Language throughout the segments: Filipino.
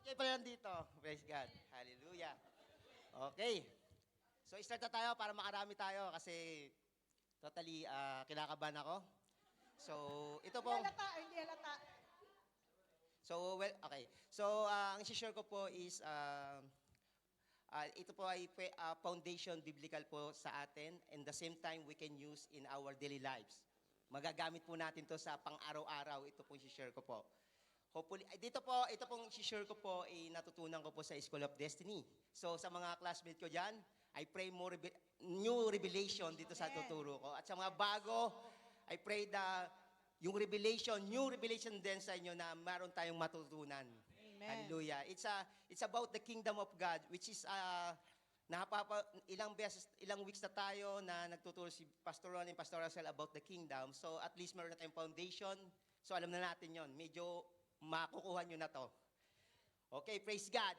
kayo pala nandito. Praise God. Hallelujah. Okay. So, start na tayo para makarami tayo kasi totally kinakabahan ako. So, ito Hindi pong... halata, hindi halata. So, well, okay. So, ang share ko po is, ito po ay foundation biblical po sa atin and the same time we can use in our daily lives. Magagamit po natin to sa pang-araw-araw. Ito pong share ko po. Hopefully, dito po, ito pong share ko po, natutunan ko po sa School of Destiny. So, sa mga classmates ko dyan, I pray more new revelation dito sa tuturo ko. At sa mga bago, I pray yung revelation, new revelation din sa inyo na meron tayong matutunan. Amen. Hallelujah. It's about the kingdom of God, which is ilang weeks na tayo na nagtuturo si Pastor Ron and Pastor Russell about the kingdom. So at least meron na tayong foundation. So alam na natin yon. Medyo makukuha nyo na to. Okay, praise God.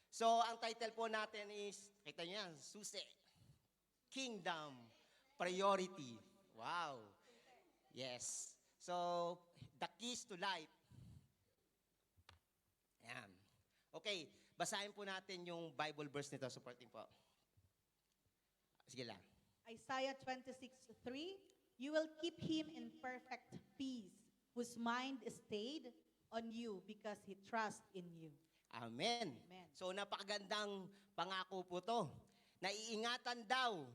So ang title po natin is, kita nyo yan, Susi. Kingdom Priority. Wow. Yes. So, the keys to life. Ayan. Okay, basahin po natin yung Bible verse nito. Supporting po. Sige lang. Isaiah 26:3, you will keep him in perfect peace, whose mind is stayed on you because he trusts in you. Amen. Amen. So, napakagandang pangako po to. Naiingatan daw.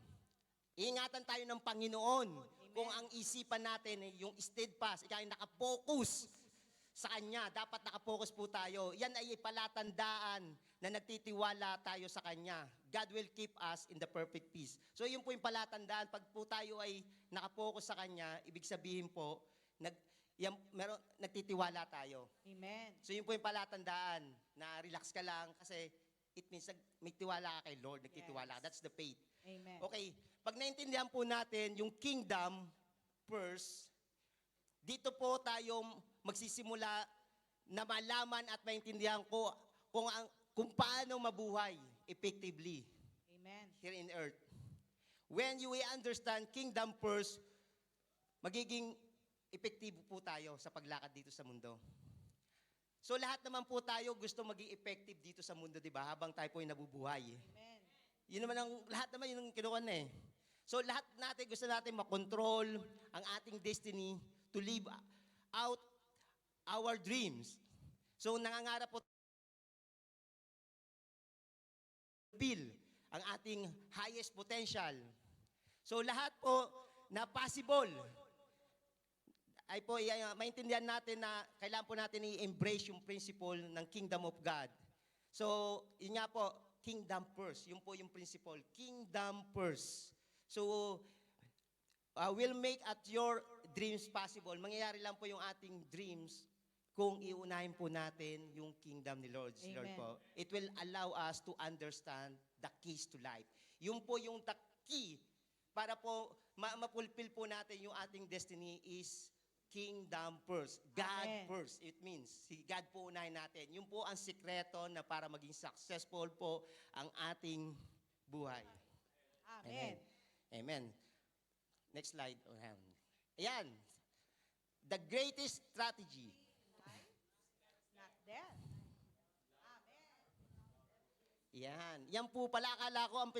Iingatan tayo ng Panginoon. Amen. Kung ang isipan natin, yung steadfast, ikaw ay nakapokus sa Kanya. Dapat nakapokus po tayo. Yan ay palatandaan na nagtitiwala tayo sa Kanya. God will keep us in the perfect peace. So yun po yung palatandaan. Pag po tayo ay nakapokus sa Kanya, ibig sabihin po, nagtitiwala tayo. Amen. So yun po yung palatandaan na relax ka lang kasi it means may tiwala ka kay Lord, nagtitiwala ka. That's the faith. Amen. Okay, pag naintindihan po natin yung kingdom first, dito po tayo magsisimula na malaman at maintindihan ko kung paano mabuhay effectively Amen. here in earth. When you understand kingdom first, magiging epektibo po tayo sa paglakad dito sa mundo. So lahat naman po tayo gusto maging effective dito sa mundo, di ba? Habang tayo po ay nabubuhay. Amen. Yun naman lahat naman yun ang kinuha na eh. So lahat natin gusto natin makontrol ang ating destiny to live out our dreams. So nangangarap po fulfill ang ating highest potential. So lahat po na possible ay po maintindihan natin na kailangan po natin i-embrace yung principle ng kingdom of God. So, yun nga po, kingdom first. Yun po yung principle, kingdom first. So, will make at your dreams possible. Mangyayari lang po yung ating dreams kung iunahin po natin yung kingdom ni Lord. Amen. Lord po. It will allow us to understand the keys to life. Yun po yung the key para po ma-fulfill po natin yung ating destiny is kingdom first. God Amen. first. It means, si God po unahin natin. Yun po ang sikreto na para maging successful po ang ating buhay. Amen. Amen. Next slide. Ayan. The greatest strategy. Not dead. Amen. Yan. Yan po pala, akala ko ang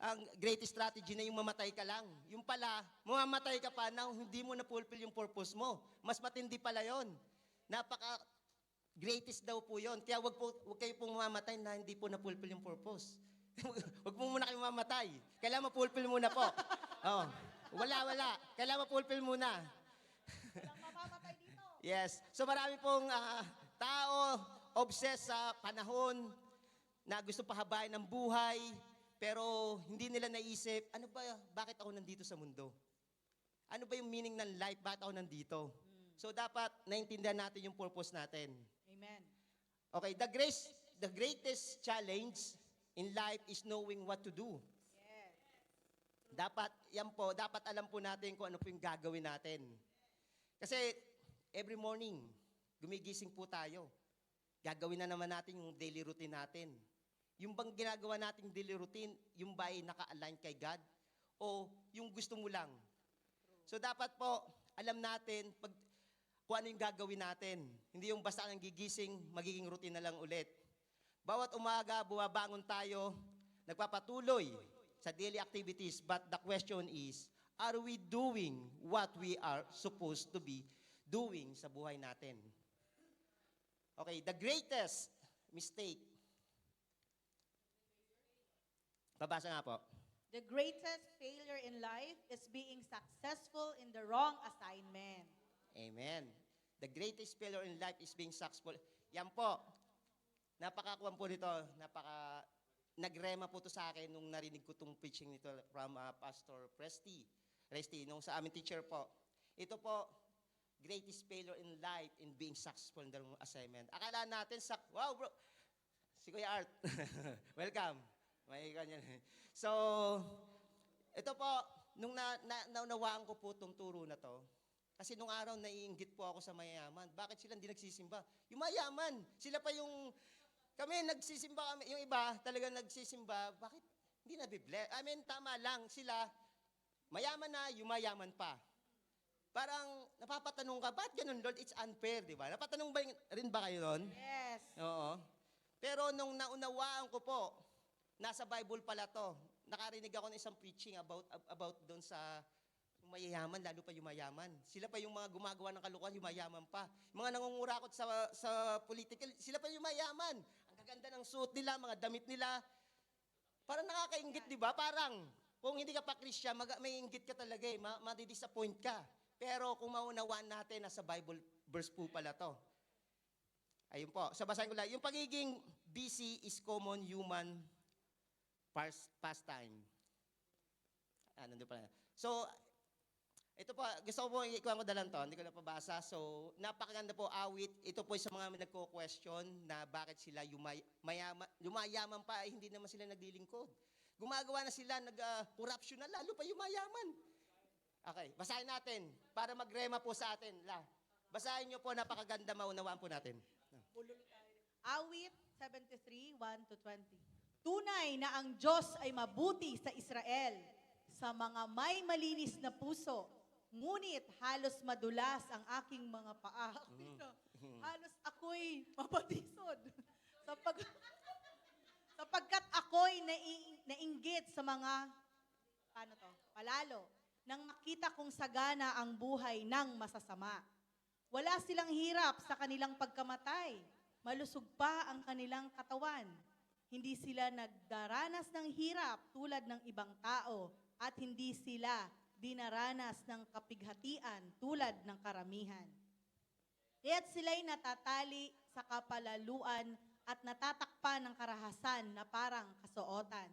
ang greatest strategy na yung mamatay ka lang. Yung pala, mamamatay ka pa na hindi mo na-fulfill yung purpose mo. Mas matindi pala yon. Greatest daw po yon. Kaya wag kayo pong mamamatay na hindi po na-fulfill yung purpose. Wag mo muna kayo mamatay. Kailangan ma-fulfill muna po. Oh. Wala. Kailangan ma-fulfill muna. Walang mamamatay dito. Yes. So marami pong tao obsessed sa panahon na gusto pahabain ng buhay, pero hindi nila naisip, ano ba, bakit ako nandito sa mundo? Ano ba yung meaning ng life? Bakit ako nandito? So dapat naintindihan natin yung purpose natin. Amen. Okay, the greatest challenge in life is knowing what to do. Yes. Dapat alam po natin kung ano po yung gagawin natin. Kasi every morning, gumigising po tayo. Gagawin na naman natin yung daily routine natin. Yung bang ginagawa nating daily routine, yung ba ay naka-align kay God? O yung gusto mo lang? So dapat po, alam natin, kung ano yung gagawin natin. Hindi yung basta nang gigising, magiging routine na lang ulit. Bawat umaga, bumabangon tayo, nagpapatuloy sa daily activities. But the question is, are we doing what we are supposed to be doing sa buhay natin? Okay, the greatest mistake. Babasa nga po. The greatest failure in life is being successful in the wrong assignment. Amen. The greatest failure in life is being successful. Yan po. Napakakuwan po nito. Nagrema po to sa akin nung narinig ko itong preaching nito from Pastor Resti, nung sa aming teacher po. Ito po, greatest failure in life in being successful in the wrong assignment. Akala natin, wow bro, si Kuya Art, welcome. May ganyan. So, ito po, nung naunawaan ko po itong turo na to, kasi nung araw naiinggit po ako sa mayayaman. Bakit sila hindi nagsisimba? Yung mayaman, sila pa yung, kami nagsisimba kami, yung iba talaga nagsisimba, bakit hindi nabibless? I mean, tama lang, sila, mayaman na, yumayaman pa. Parang napapatanong ka, ba't ganun Lord? It's unfair, di ba? Napatanong rin ba kayo nun? Yes. Oo. Pero nung naunawaan ko po, nasa Bible pala to. Nakarinig ako ng isang preaching about doon sa mayayaman, lalo pa yumayaman. Sila pa yung mga gumagawa ng kalukuhan, yumayaman pa. Mga nangungurakot sa political, sila pa yung yumayaman. Ang gaganda ng suit nila, mga damit nila. Parang nakakaingit, di ba? Parang, kung hindi ka pa Christian, may inggit ka talaga eh. Madi-disappoint ka. Pero kung maunawaan natin, nasa Bible verse po pala to. Ayun po. So basahin ko lang. Yung pagiging busy is common human pastime. Nandun pala. So, ito po, gusto ko po ikuha ko dalan to, hindi ko na pabasa. So, napakaganda po awit. Ito po sa mga nagko-question na bakit sila yumayaman pa, hindi naman sila naglilingkod. Gumagawa na sila, nag-corruption na, lalo pa yumayaman. Okay, basahin natin para magrema po sa atin. Basahin nyo po, napakaganda, maunawaan po natin. Awit 73, 1-20. Tunay na ang Diyos ay mabuti sa Israel, sa mga may malinis na puso. Ngunit halos madulas ang aking mga paa. Halos ako'y mapatisod. Sapagkat ako'y nainggit sa mga, palalo, nang makita kong sagana ang buhay ng masasama. Wala silang hirap sa kanilang pagkamatay. Malusog pa ang kanilang katawan. Hindi sila nagdaranas ng hirap tulad ng ibang tao at hindi sila dinaranas ng kapighatian tulad ng karamihan. Kaya't sila'y natatali sa kapalaluan at natatakpan ng karahasan na parang kasuotan.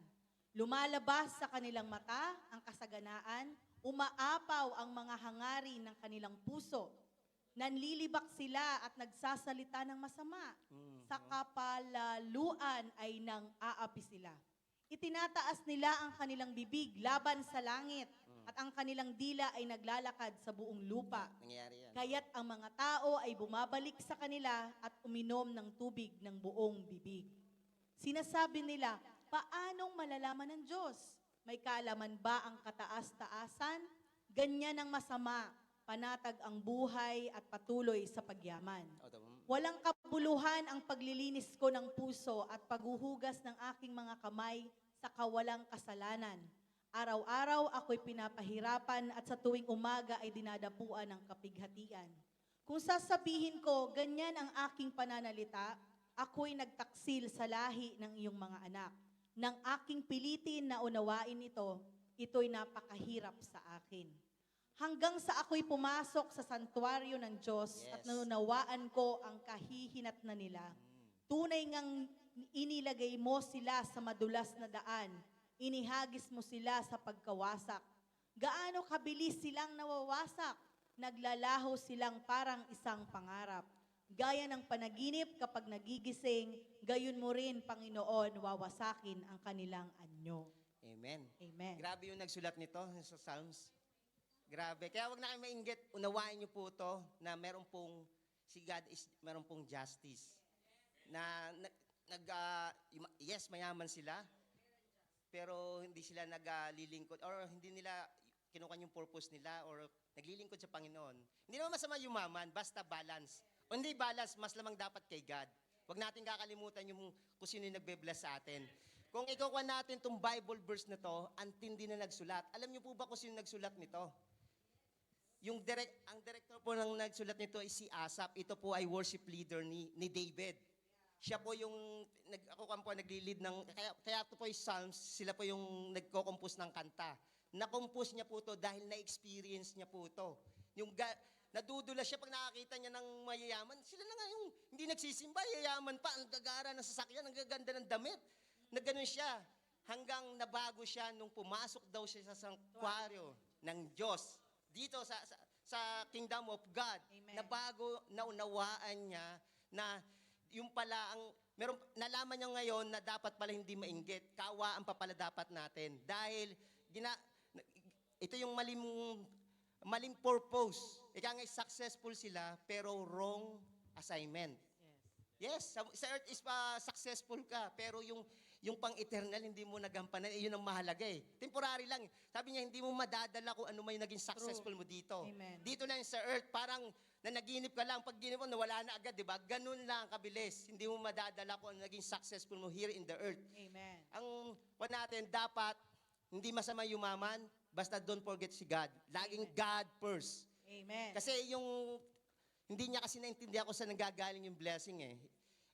Lumalabas sa kanilang mata ang kasaganaan, umaapaw ang mga hangarin ng kanilang puso. Nanlilibak sila at nagsasalita ng masama. Sa kapalaluan ay nang aapi sila. Itinataas nila ang kanilang bibig laban sa langit at ang kanilang dila ay naglalakad sa buong lupa. Nangyayari yan. Kaya't ang mga tao ay bumabalik sa kanila at uminom ng tubig ng buong bibig. Sinasabi nila, paanong malalaman ng Diyos? May kaalaman ba ang kataas-taasan? Ganyan ang masama, panatag ang buhay at patuloy sa pagyaman. Walang kabuluhan ang paglilinis ko ng puso at paghuhugas ng aking mga kamay sa kawalang kasalanan. Araw-araw ako'y pinapahirapan at sa tuwing umaga ay dinadapuan ng kapighatian. Kung sasabihin ko, ganyan ang aking pananalita, ako'y nagtaksil sa lahi ng iyong mga anak. Nang aking pilitin na unawain ito, ito'y napakahirap sa akin. Hanggang sa ako'y pumasok sa santuaryo ng Diyos at nanunawaan ko ang kahihinatnan nila. Tunay ngang inilagay mo sila sa madulas na daan. Inihagis mo sila sa pagkawasak. Gaano kabilis silang nawawasak? Naglalaho silang parang isang pangarap. Gaya ng panaginip kapag nagigising, gayon mo rin, Panginoon, wawasakin ang kanilang anyo. Amen. Amen. Grabe yung nagsulat nito sa Psalms. Grabe. Kaya wag na kayo mainggit. Unawain niyo po to na meron pong, si God is, meron pong justice. Yes, mayaman sila, pero hindi sila naglilingkod or hindi nila kinukuha yung purpose nila or naglilingkod sa Panginoon. Hindi naman masama yumaman, basta balance. O hindi balance, mas lamang dapat kay God. Huwag natin kakalimutan yung kung sino yung nagbe-bless sa atin. Kung ikukuha natin itong Bible verse na to, ang tindi na nagsulat. Alam niyo po ba kung sino nagsulat nito? Ang director po ng nagsulat nito ay si Asaph. Ito po ay worship leader ni David. Siya po yung nagli-lead ng kaya ito po yung Psalms, sila po yung nagko-compose ng kanta. Na-compose niya po to dahil na-experience niya po to. Nadudula siya pag nakakita niya ng mayayaman. Sila na nga yung hindi nagsisimba, yayaman pa, ang gagara ng sasakyan, ang gaganda ng damit. Na ganun siya. Hanggang nabago siya nung pumasok daw siya sa sanktuaryo ng Diyos. Dito sa kingdom of God. Amen. Nabago, naunawaan niya na yung pala nalaman niya ngayon na dapat pala hindi mainggit. Kaawaan pa pala dapat natin. Dahil ito yung maling purpose. Ika nga successful sila pero wrong assignment. Yes, sa earth is pa successful ka, pero yung pang-eternal hindi mo nagampanan, yun ang mahalaga eh. Temporary lang. Sabi niya, hindi mo madadala kung ano may naging successful mo dito. Amen. Dito lang sa earth, parang nanaginip ka lang. Pag ginip mo, nawala na agad, di ba? Ganun lang kabilis. Hindi mo madadala kung ano naging successful mo here in the earth. Amen. Ang natin, dapat, hindi masama yumaman, basta don't forget si God. Laging Amen. God first. Amen. Kasi hindi niya kasi naintindihan kung saan nanggagaling yung blessing eh.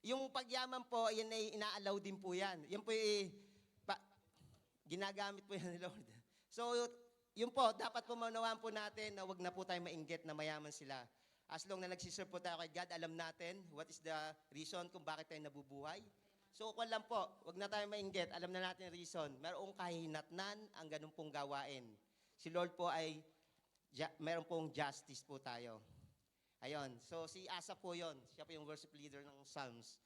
Yung pagyaman po, yan ay ina-allow din po yan. Yan po ginagamit po yan ni Lord. So, yun po, dapat po maunawaan po natin na wag na po tayo mainggit na mayaman sila. As long na nagsiserve po tayo kay God, alam natin what is the reason kung bakit tayo nabubuhay. So, kung lang po, wag na tayo mainggit, alam na natin yung reason. Merong kahinatnan ang ganun pong gawain. Si Lord po ay, meron pong justice po tayo. Ayun. So, si Asaph po yun. Siya po yung worship leader ng Psalms.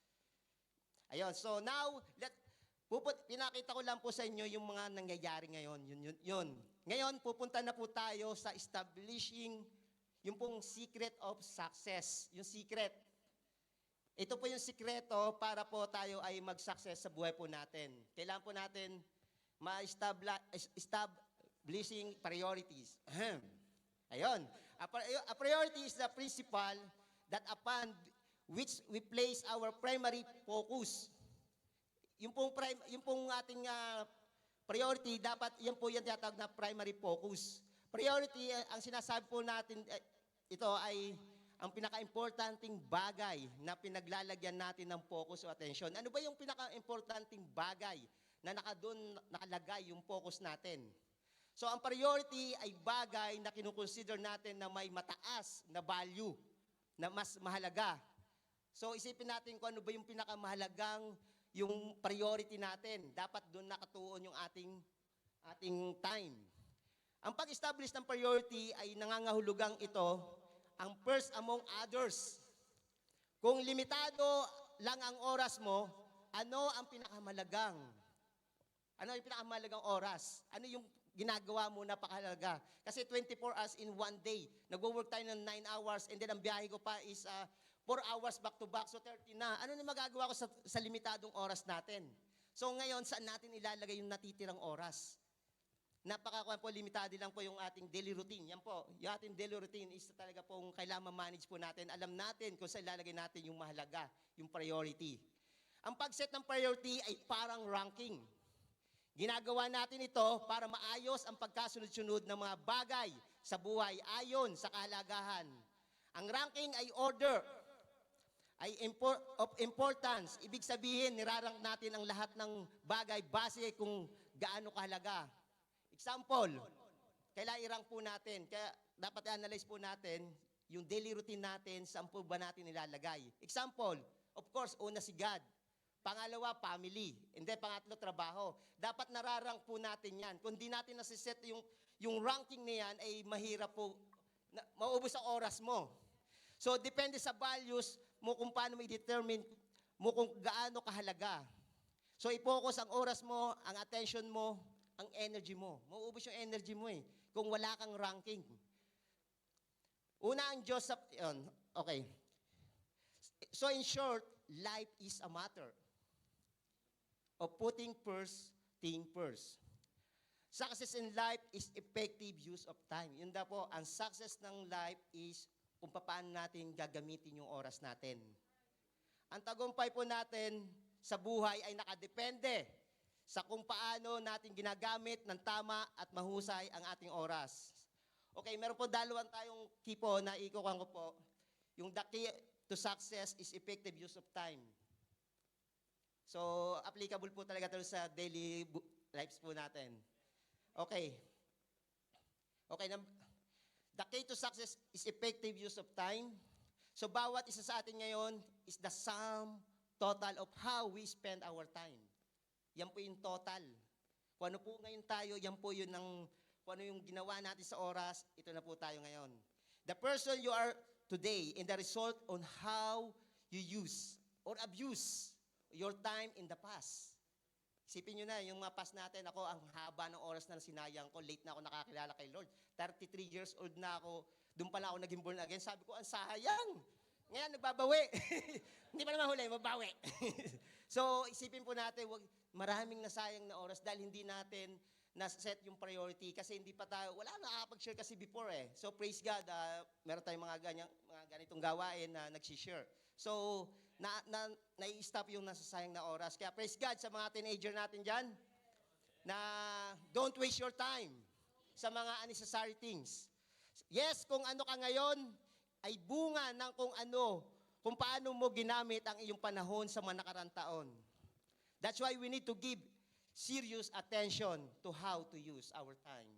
Ayun. So, now, pinakita ko lang po sa inyo yung mga nangyayari ngayon. Yun. Ngayon, pupunta na po tayo sa establishing yung pong secret of success. Yung secret. Ito po yung sikreto para po tayo ay mag-success sa buhay po natin. Kailangan po natin establishing priorities. Ayun. A priority is the principle that upon which we place our primary focus. Yung pong ating priority, dapat yan po yung tinatawag na primary focus. Priority, ang sinasabi po natin, ito ay ang pinaka-importanting bagay na pinaglalagyan natin ng focus o attention. Ano ba yung pinaka-importanting bagay na nakalagay yung focus natin? So, ang priority ay bagay na kinukonsider natin na may mataas na value, na mas mahalaga. So, isipin natin kung ano ba yung pinakamahalagang yung priority natin. Dapat doon nakatuon yung ating time. Ang pag-establish ng priority ay nangangahulugang ito, ang first among others. Kung limitado lang ang oras mo, ano ang pinakamahalagang? Ano yung pinakamahalagang oras? Ano yung ginagawa mo napakahalaga? Kasi 24 hours in one day. Nag-work tayo ng 9 hours and then ang biyahe ko pa is 4 hours back to back. So 30 na. Ano na magagawa ko sa limitadong oras natin? So ngayon, saan natin ilalagay yung natitirang oras? Limitado lang po yung ating daily routine. Yan po, yung ating daily routine is talaga pong kailangan manage po natin. Alam natin kung saan ilalagay natin yung mahalaga, yung priority. Ang pag-set ng priority ay parang ranking. Ginagawa natin ito para maayos ang pagkasunod-sunod ng mga bagay sa buhay ayon sa kahalagahan. Ang ranking ay order, ay of importance. Ibig sabihin, nirarank natin ang lahat ng bagay base kung gaano kahalaga. Example, kailangan i-rank po natin. Kaya dapat i-analyze po natin yung daily routine natin, saan po ba natin nilalagay. Example, of course, una si God. Pangalawa, family. And then, pangatlo, trabaho. Dapat nararank po natin yan. Kung di natin nasiset yung ranking na yan, ay mahirap po, mauubos ang oras mo. So, depende sa values mo kung paano mo i-determine mo kung gaano kahalaga. So, i-focus ang oras mo, ang attention mo, ang energy mo. Mauubos yung energy mo eh, kung wala kang ranking. Una ang Diyos sa... Okay. So in short, life is a matter of putting first thing first. Success in life is effective use of time. Yun daw po, ang success ng life is kung paano natin gagamitin yung oras natin. Ang tagumpay po natin sa buhay ay nakadepende sa kung paano natin ginagamit ng tama at mahusay ang ating oras. Okay, meron po dalawan tayong key po na ikukuhan ko po. Yung the key to success is effective use of time. So, applicable po talaga ito sa daily lives po natin. Okay. Okay, the key to success is effective use of time. So, bawat isa sa atin ngayon is the sum total of how we spend our time. Yan po yung total. Kung ano po ngayon tayo, yan po yun kung ano yung ginawa natin sa oras, ito na po tayo ngayon. The person you are today and the result on how you use or abuse your time in the past. Isipin nyo na, yung mga past natin, ako, ang haba ng oras na sinayang ko, late na ako nakakilala kay Lord. 33 years old na ako, doon pala ako naging born again. Sabi ko, ang sayang. Ngayon, nagbabawi. Hindi pa naman huli, mabawi. So, isipin po natin, maraming nasayang na oras dahil hindi natin na-set yung priority kasi hindi pa tayo, wala nakakapag-share kasi before eh. So, praise God, meron tayong mga ganitong gawain na nag-share. So, nai-stop yung nasasayang na oras. Kaya praise God sa mga teenager natin dyan na don't waste your time sa mga unnecessary things. Yes, kung ano ka ngayon, ay bunga ng kung paano mo ginamit ang iyong panahon sa mga nakarang taon. That's why we need to give serious attention to how to use our time.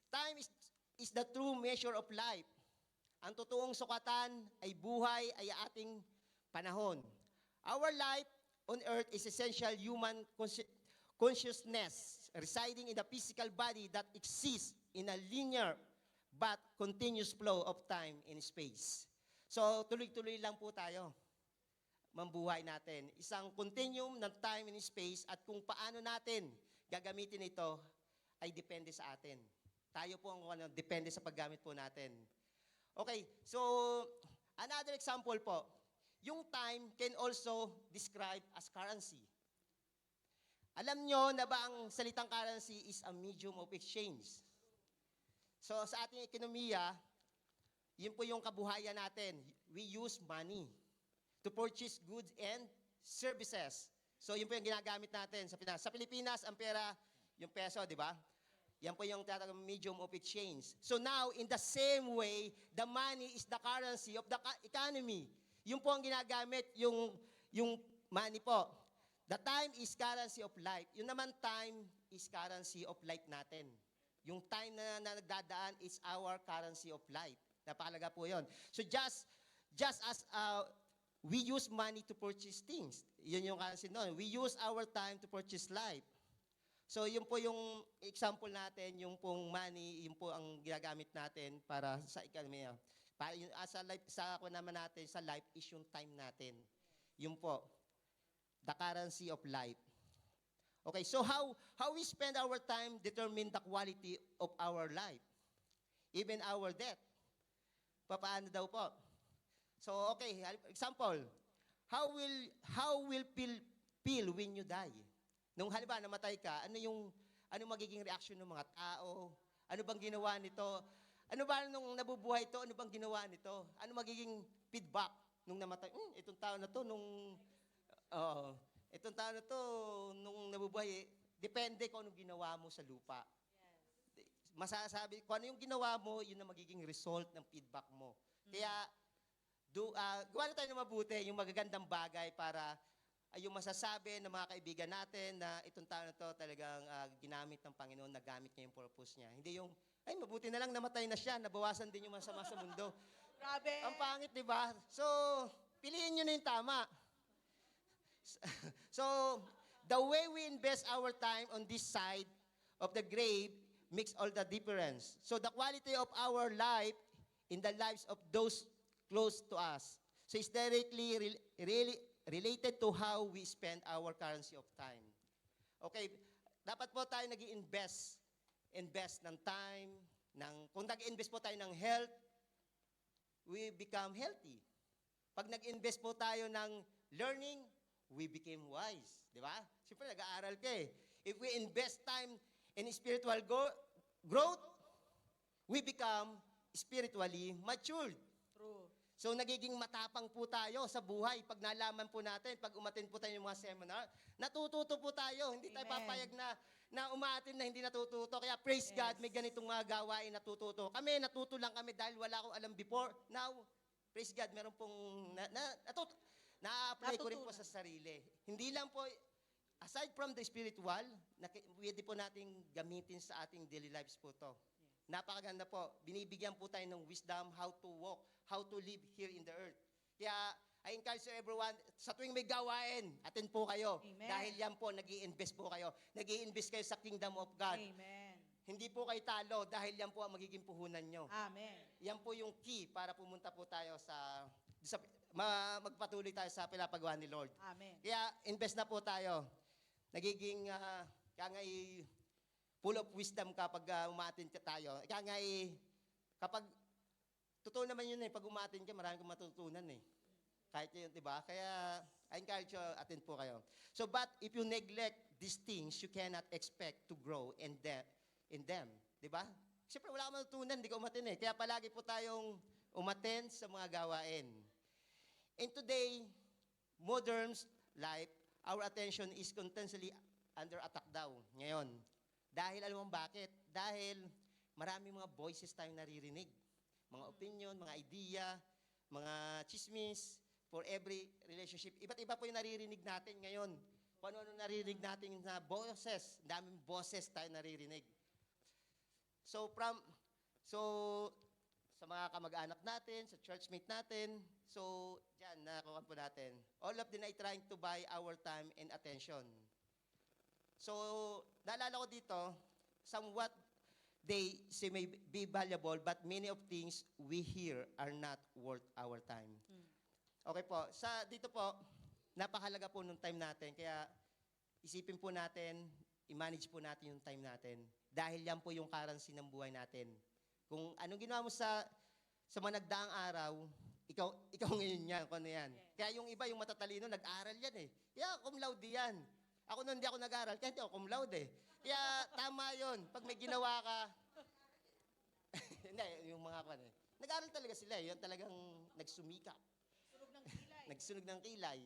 Time is the true measure of life. Ang totoong sukatan ay buhay ay ating panahon. Our life on earth is essential human consciousness residing in the physical body that exists in a linear but continuous flow of time and space. So, tuloy-tuloy lang po tayo mambuhay natin. Isang continuum ng time and space at kung paano natin gagamitin ito ay depende sa atin. Tayo po ang depende sa paggamit po natin. Okay, so another example po, yung time can also describe as currency. Alam nyo na ba ang salitang currency is a medium of exchange? So sa ating ekonomiya, yun po yung kabuhayan natin. We use money to purchase goods and services. So yun po yung ginagamit natin sa Pilipinas. Sa Pilipinas, ang pera, yung peso, di ba? Yan po yung medium of exchange. So now, in the same way, the money is the currency of the economy. Yung po ang ginagamit, yung money po. The time is currency of life. Yung naman time is currency of life natin. Yung time na nagdadaan is our currency of life. Napakalaga po yun. So just as we use money to purchase things, yun yung currency noon. We use our time to purchase life. So, yun po yung example natin, yung pong money, yun po ang ginagamit natin para sa ekonomiya. Para sa life, sa ako naman natin, sa life is yung time natin. Yun po, the currency of life. Okay, so how we spend our time determine the quality of our life. Even our death. Paano daw po? So, okay, example, how will feel when you die? Nung halimbawa namatay ka, ano magiging reaction ng mga tao? Ano bang ginawa nito? Ano ba nung nabubuhay to? Ano bang ginawa nito? Ano magiging feedback nung namatay? Itong tao na to nung nung nabubuhay, depende kung anong ginawa mo sa lupa. Masasabi, kung ano yung ginawa mo, yun ang magiging result ng feedback mo. Kaya, gawa na tayo ng mabuti, yung magagandang bagay para ay yung masasabi ng mga kaibigan natin na itong tao na to talagang ginamit ng Panginoon, nagamit niya yung purpose niya. Hindi yung, ay mabuti na lang namatay na siya, nabawasan din yung masama sa mundo. Grabe. Ang pangit, di ba? So, piliin nyo na yung tama. So, the way we invest our time on this side of the grave makes all the difference. So, the quality of our life in the lives of those close to us. So, it's directly really related to how we spend our currency of time. Okay, dapat po tayo nag-i-invest ng time, kung nag-i-invest po tayo ng health, we become healthy. Pag nag-invest po tayo ng learning, we became wise. Di ba? Siyempre, nag-aaral ka eh. If we invest time in spiritual growth, we become spiritually matured. True. So nagiging matapang po tayo sa buhay pag nalaman po natin, pag umattend po tayo ng mga seminar, natututo po tayo. Hindi tayo Amen. papayag na umaattend na hindi natututo. Kaya praise Yes. God, may ganitong mga gawain natututo. Kami, natuto lang kami dahil wala akong alam before. Now, praise God, meron pong na-apply ko rin po Natutunan. sa sarili. Hindi lang po, aside from the spiritual, pwede po nating gamitin sa ating daily lives po to. Napakaganda po. Binibigyan po tayo ng wisdom how to walk, how to live here in the earth. Kaya, I encourage everyone, sa tuwing may gawain, attend po kayo. Amen. Dahil yan po, nag-i-invest po kayo. Nag-i-invest kayo sa kingdom of God. Amen. Hindi po kayo talo dahil yan po ang magiging puhunan nyo. Amen. Yan po yung key para pumunta po tayo magpatuloy tayo sa pinapagawa ni Lord. Amen. Kaya invest na po tayo. Nagiging, kaya nga full of wisdom kapag umaattend tayo. Kaya nga kapag, totoo naman yun pag umaattend ka, marami kang matutunan Kahit yun, di ba? Kaya, I encourage you, attend po kayo. So, but if you neglect these things, you cannot expect to grow in them. Di ba? Siyempre, wala kang matutunan, hindi ka umattend Kaya palagi po tayong umattend sa mga gawain. In today, modern life, our attention is constantly under attack daw ngayon. Dahil alam mo bakit? Dahil maraming mga voices tayong naririnig. Mga opinion, mga idea, mga chismis, for every relationship. Iba't iba po yung naririnig natin ngayon. Kung ano naririnig natin na boses, daming boses tayo naririnig. So sa mga kamag-anak natin, sa churchmate natin, so dyan, nakakuha po natin. All of them are trying to buy our time and attention. So, naalala ko dito, somewhat they say may be valuable, but many of things we hear are not worth our time. Okay po, dito po, napakalaga po nung time natin, kaya isipin po natin, i-manage po natin yung time natin. Dahil yan po yung currency ng buhay natin. Kung anong ginawa mo sa mga nagdaang araw, ikaw ngayon yan, kung ano yan. Kaya yung iba, yung matatalino, nag-aral yan Kaya cum laude yan. Ako nun, hindi ako nag-aral, kaya hindi ako cum laude Kaya tama yun. Pag may ginawa ka, hindi, yung mga nag-aral talaga sila. Yan talagang nagsumikap. Sunog ng kilay. Nagsunog ng kilay.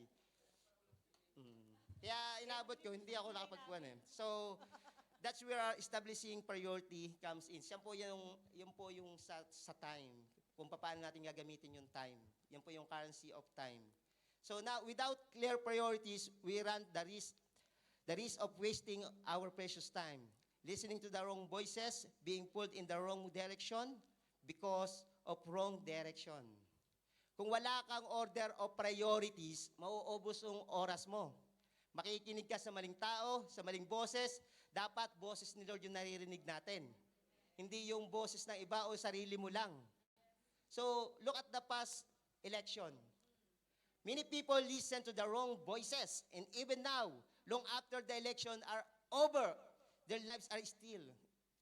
Kaya inaabot ko, hindi ako nakapagkuhan So, that's where our establishing priority comes in. Yan po yung sa time. Kung paano natin gagamitin yung time. Yan po yung currency of time. So now, without clear priorities, we run the risk of wasting our precious time. Listening to the wrong voices, being pulled in the wrong direction because of wrong direction. Kung wala kang order of priorities, mauubos yung oras mo. Makikinig ka sa maling tao, sa maling boses, dapat boses ni Lord yung naririnig natin. Hindi yung boses ng iba o sarili mo lang. So, look at the past election. Many people listen to the wrong voices, and even now, long after the election are over, their lives are still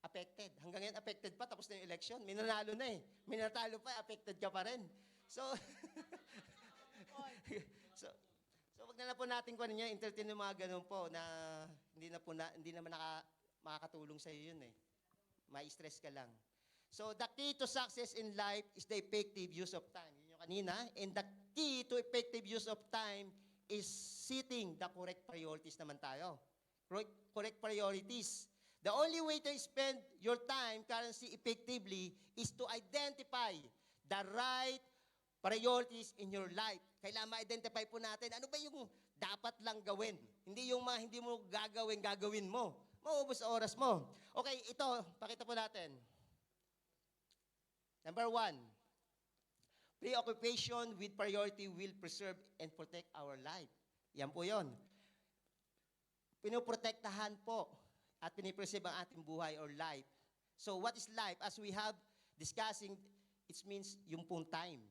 affected. Hanggang ngayon, affected pa, tapos na yung election. May nanalo na May natalo pa, affected ka pa rin. So, wag na po natin kung ano niya, entertain yung mga ganun po na hindi naman makakatulong sa iyo yun Ma-stress ka lang. So, the key to success in life is the effective use of time. Yun yung kanina. And the key to effective use of time is setting the correct priorities naman tayo. Correct priorities. The only way to spend your time currency effectively is to identify the right priorities in your life. Kailangan ma-identify po natin, ano ba yung dapat lang gawin? Hindi yung hindi mo gagawin mo. Mauubos sa oras mo. Okay, ito, pakita po natin. Number 1, preoccupation with priority will preserve and protect our life. Yan po yun. Pinoprotektahan po at pinipreserve ang ating buhay or life. So what is life? As we have discussing, it means yung pong time.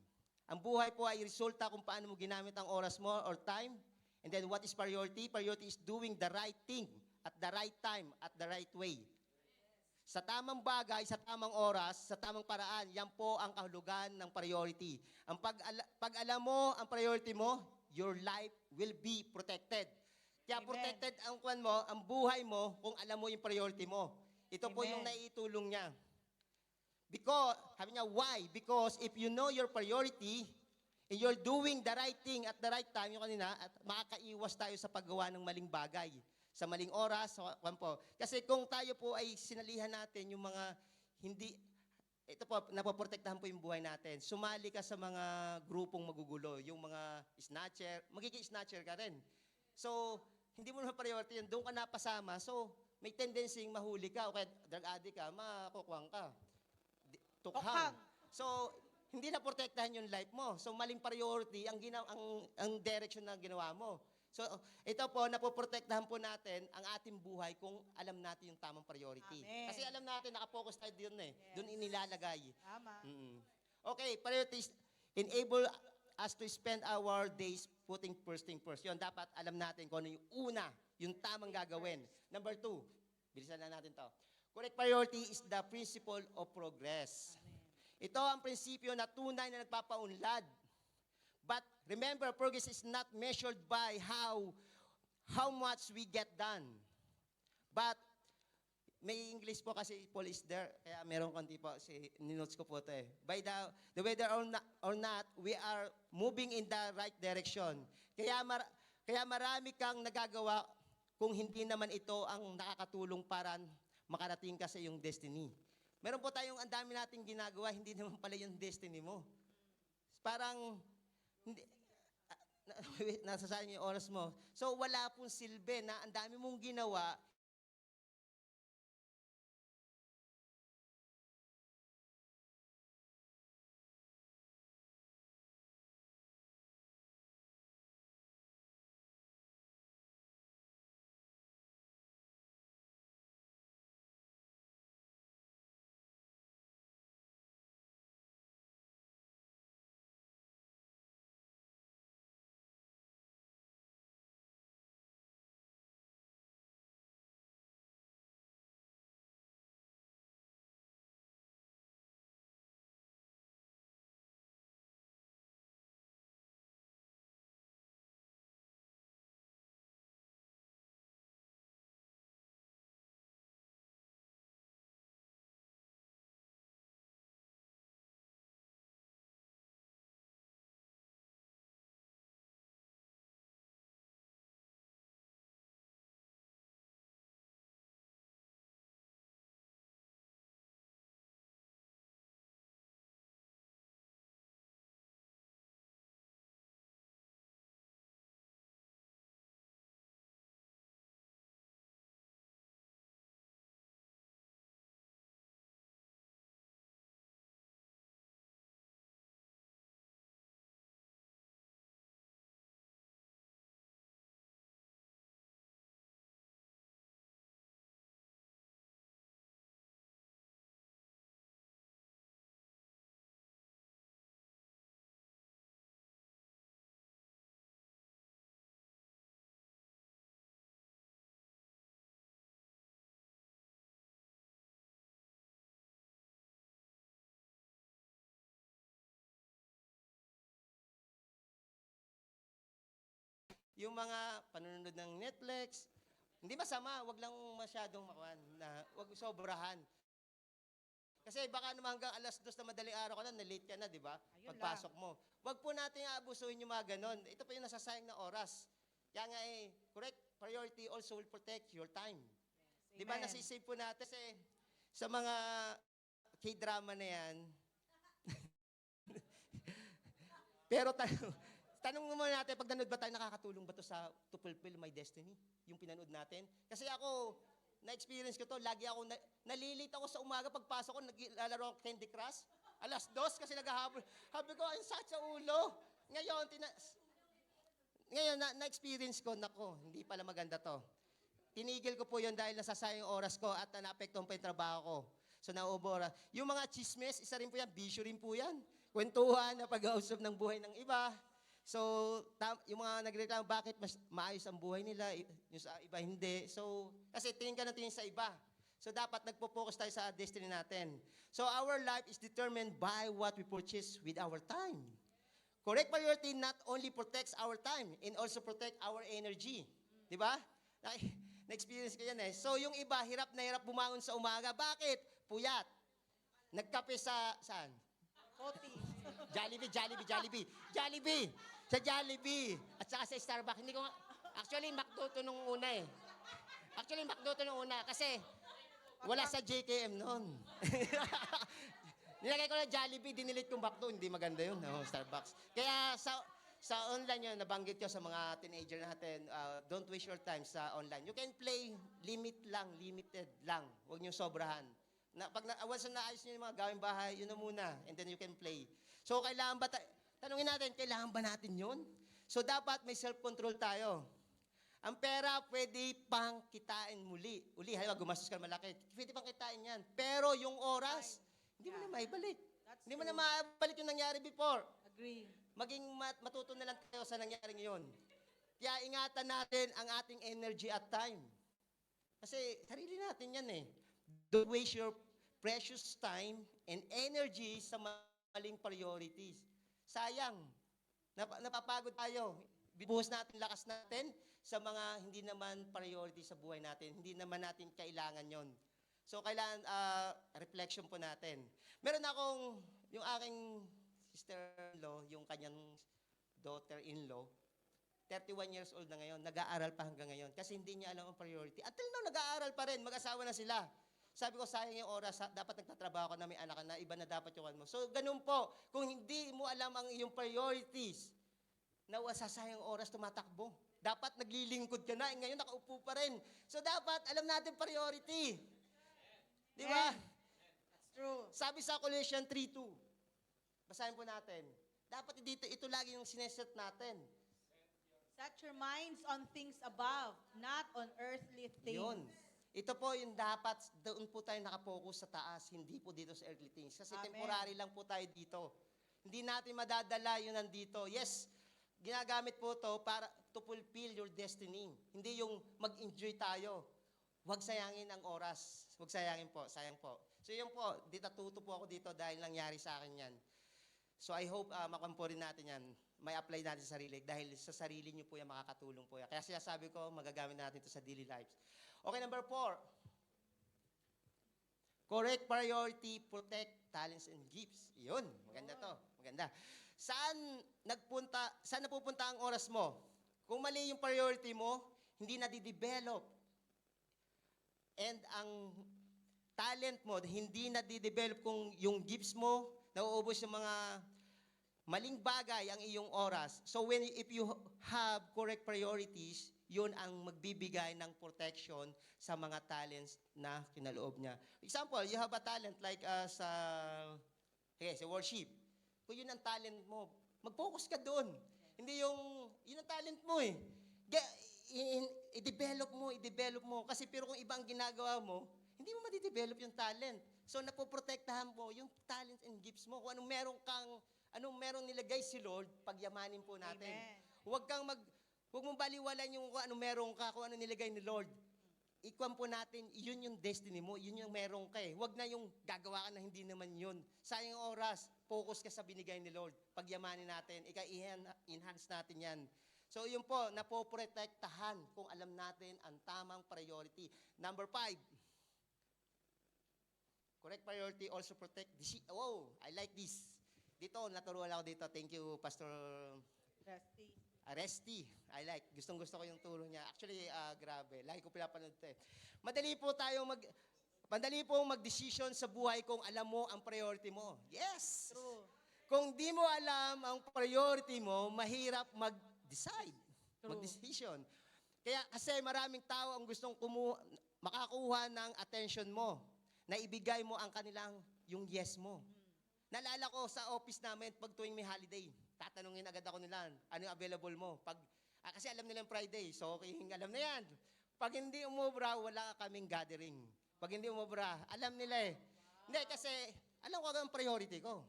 Ang buhay po ay resulta kung paano mo ginamit ang oras mo or time. And then what is priority? Priority is doing the right thing at the right time, at the right way. Sa tamang bagay, sa tamang oras, sa tamang paraan, yan po ang kahulugan ng priority. Ang pag alam mo ang priority mo, your life will be protected. Kaya Amen. protected ang buhay mo kung alam mo yung priority mo. Ito po yung Amen. naiitulong niya. Because, sabi niya, why? Because if you know your priority, and you're doing the right thing at the right time, yung kanina, at makakaiwas tayo sa paggawa ng maling bagay. Sa maling oras, sa kwan po. Kasi kung tayo po ay sinalihan natin yung mga hindi, ito po, napoprotektahan po yung buhay natin. Sumali ka sa mga grupong magugulo, yung mga snatcher, magiging snatcher ka rin. So, hindi mo naman priority yun, doon ka napasama, so, may tendency mahuli ka, o kaya drug addict ka, makukuwang ka. Tukhang. Tukhang. So, hindi na protektahan yung life mo. So, maling priority ang direction na ginawa mo. So, ito po, napoprotektahan po natin ang ating buhay kung alam natin yung tamang priority. Amen. Kasi alam natin, nakapokus tayo doon eh. Yes. Doon inilalagay. Tama. Mm. Okay, priorities enable us to spend our days putting first thing first. Yun, dapat alam natin kung ano yung una, yung tamang gagawin. Number 2, bilisan na natin to. Correct priority is the principle of progress. Ito ang prinsipyo na tunay na nagpapaunlad. But remember, progress is not measured by how much we get done. But may English po kasi Paul is there, kaya meron konti po, ninotes ko po ito eh. By the whether or not, we are moving in the right direction. Kaya marami kang nagagawa kung hindi naman ito ang nakakatulong para makarating ka sa iyong destiny. Meron po tayong ang dami nating ginagawa, hindi naman pala yung destiny mo. Parang, hindi, nasasayang yung oras mo. So, wala pong silbi na ang dami mong ginawa, yung mga panunod ng Netflix, hindi masama, wag lang masyadong makuhan, wag sobrahan. Kasi baka naman hanggang alas 2 na madaling araw ka na, na-late ka na, di ba? Ayun Pagpasok mo. Wag po natin aabusuhin yung mga ganon. Ito pa yung nasasayang na oras. Kaya nga correct priority also will protect your time. Di ba, Amen. nasisave po natin sa mga K-drama na yan. Pero tanong mo natin, pag nanood ba tayo, nakakatulong ba to to fulfill my destiny? Yung pinanood natin? Kasi ako, na-experience ko to, lagi ako, nalilate ako sa umaga, pagpasok ko, naglalaro ako Candy Crush. Alas 2 kasi naghahabol. Sabi ko, ay sakit sa ulo. Ngayon, na-experience ko, nako, hindi pala maganda to. Tinigil ko po yun dahil nasasayang yung oras ko at naapektuhan pa yung trabaho ko. So, naubora. Yung mga chismes, isa rin po yan, bisyo rin po yan. Kwentuhan na pag-ausap ng buhay ng iba. So, yung mga nagreklamo, bakit mas maayos ang buhay nila, yung sa iba hindi. So, kasi tingin ka na tingin sa iba. So, dapat nagpo-focus tayo sa destiny natin. So, our life is determined by what we purchase with our time. Correct priority not only protects our time and also protect our energy. Di ba? Na-experience ko yan eh. So yung iba, hirap na hirap bumangon sa umaga. Bakit? Puyat. Nagkape saan? Koti. Jollibee. Sa Jollibee. At saka sa Starbucks. Hindi ko nga, actually, McDo to nung una eh. Kasi wala sa JKM noon. Nilagay ko na Jollibee, dinilit kong McDo. Hindi maganda yun, no? Starbucks. Kaya sa online yun, nabanggit ko sa mga teenager natin, don't waste your time sa online. You can play limited lang. Huwag niyo sobrahan. Once na naayos niyo yung mga gawing bahay, yun na muna. And then you can play. So, kailangan ba, tanungin natin, kailangan ba natin yun? So, dapat may self-control tayo. Ang pera, pwede pang kitain muli. Halimbawa, gumastos ka malaki. Pwede pang kitain yan. Pero yung oras, hindi mo na maibalik. That's Hindi mo na true. maibalik yung nangyari before. Agree. Maging matuto na lang tayo sa nangyari ngayon. Kaya ingatan natin ang ating energy at time. Kasi sarili natin yan eh. Don't waste your precious time and energy sa maling priorities. Sayang. Napapagod tayo. Bibuhos natin lakas natin sa mga hindi naman priority sa buhay natin. Hindi naman natin kailangan yon. So, kailangan reflection po natin. Meron akong, yung aking sister-in-law, yung kanyang daughter-in-law, 31 years old na ngayon, nag-aaral pa hanggang ngayon kasi hindi niya alam ang priority. Until now, nag-aaral pa rin, mag-asawa na sila. Sabi ko, sayang yung oras, dapat nagtatrabaho ka na, may anak ka na, iba na dapat yung mo. So, ganun po, kung hindi mo alam ang iyong priorities, sasayang oras tumatakbo. Dapat naglilingkod ka na, ngayon nakaupo pa rin. So, dapat alam natin priority. Di ba? That's true. Sabi sa Colossians 3:2, basahin po natin. Dapat ito lagi yung sineset natin. Set your minds on things above, not on earthly things. Yun. Ito po yung dapat, doon po tayo nakapokus sa taas, hindi po dito sa earthly things. Kasi Amen. temporary lang po tayo dito. Hindi natin madadala yun nandito. Yes, ginagamit po to para to fulfill your destiny. Hindi yung mag-enjoy tayo. Huwag sayangin ang oras. Huwag sayangin po, sayang po. So yun po, natuto po ako dito dahil nangyari sa akin yan. So I hope makampo rin natin yan. May apply natin sa sarili dahil sa sarili niyo po yan makakatulong po yan. Kaya sinasabi ko, magagamit natin ito sa daily lives. Okay, number 4. Correct priority, protect talents and gifts. Yun, maganda to. Maganda. Saan napupunta ang oras mo? Kung mali yung priority mo, hindi na di-develop. And ang talent mo, hindi na di-develop kung yung gifts mo, nauubos yung mga maling bagay ang iyong oras. So if you have correct priorities, yun ang magbibigay ng protection sa mga talents na kinaloob niya. Example, you have a talent like sa worship. Kung yun ang talent mo, mag-focus ka doon. Hindi yun ang talent mo eh. I-develop mo. Kasi pero kung ibang ginagawa mo, hindi mo ma-develop yung talent. So napoprotektahan mo yung talents and gifts mo. Kung anong merong nilagay si Lord, pagyamanin po natin. Amen. Huwag mong baliwalan yung kung ano meron ka, kung ano nilagay ni Lord. Ikuan po natin, yun yung destiny mo, yun yung meron ka eh. Huwag na yung gagawa ka na hindi naman yun. Sayang oras, focus ka sa binigay ni Lord. Pagyamanin natin, enhance natin yan. So yun po, napoprotektahan kung alam natin ang tamang priority. Number 5, correct priority also protect. I like this. Dito, naturuan ako dito. Thank you, Pastor Rusty. Aresti. I like. Gustong-gusto ko yung tulong niya. Actually, grabe. Lagi ko pinapanood ito eh. Madali po mag-decision sa buhay kung alam mo ang priority mo. Yes! True. Kung di mo alam ang priority mo, mahirap mag-decide. True. Mag-decision. Kaya kasi maraming tao ang gustong makakuha ng attention mo. Na ibigay mo ang kanilang yung yes mo. Naalala ko sa office namin, pag tuwing may holiday, tatanungin agad ako nila, ano yung available mo? Kasi alam nila yung Friday, so okay, alam na yan. Pag hindi umubra, wala kaming gathering. Pag hindi umubra, alam nila eh. Hindi, kasi alam ko ang priority ko.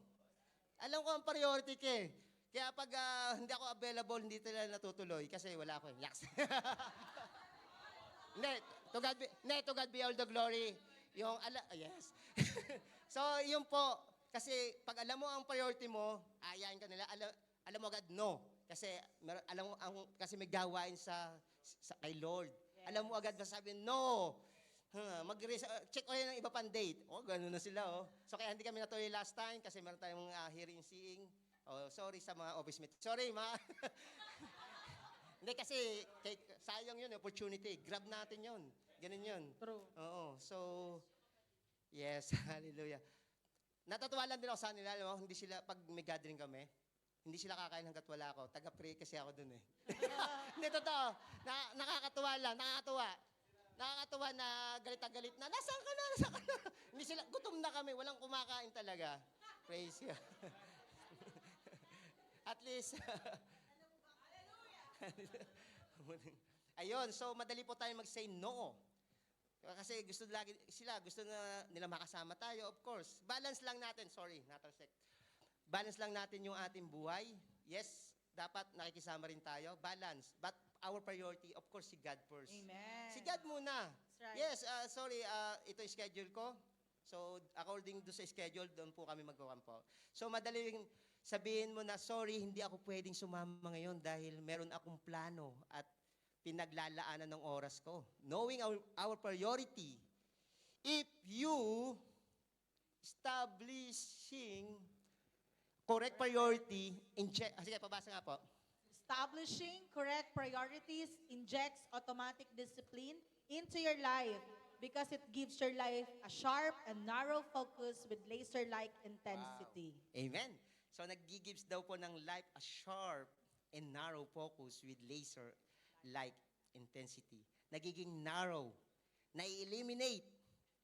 Alam ko ang priority ko eh. Kaya pag hindi ako available, hindi nila natutuloy kasi wala ako. Yaks. Hindi, to God be all the glory. Yes. So, yun po. Kasi pag alam mo ang priority mo, ayayin ka nila, alam mo agad no. Kasi alam mo kasi may gawain sa kay Lord. Yes. Alam mo agad masabi, no. Check ko yan ng iba pang date. Ganun na sila, So, kaya hindi kami natuloy last time kasi meron tayong hearing seeing. Sorry sa mga office mates. Sorry, mga... Hindi kasi, sayang yun, opportunity. Grab natin yun. Ganun yun. True. Oo. So, yes, hallelujah. Natatawa lang din ako sa nila, alam mo, hindi sila, pag may gathering kami, hindi sila kakain hanggat wala ako. Taga-pray kasi ako dun eh. Hindi, totoo. Nakakatuwa lang, nakakatuwa. Nakakatuwa na galit na galit na, nasaan ka na, nasaan ka na? Hindi sila, gutom na kami, walang kumakain talaga. Praise God. At least, ayun, so madali po tayo mag-say no. Kasi gusto na nila makasama tayo, of course. Balance lang natin, sorry, natalsek. Balance lang natin yung ating buhay. Yes, dapat nakikisama rin tayo. Balance. But our priority, of course, si God first. Amen. Si God muna. That's right. Yes, sorry, ito yung schedule ko. So, according to sa schedule, doon po kami magkukampo. So, madaling sabihin mo na, sorry, hindi ako pwedeng sumama ngayon dahil meron akong plano at pinaglalaanan ng oras ko. Knowing our priority, if you establishing correct priority, sige, pabasa nga po. Establishing correct priorities injects automatic discipline into your life because it gives your life a sharp and narrow focus with laser-like intensity. Amen. So, nag-gives daw po ng life a sharp and narrow focus with laser-like intensity. Nagiging narrow. Na-eliminate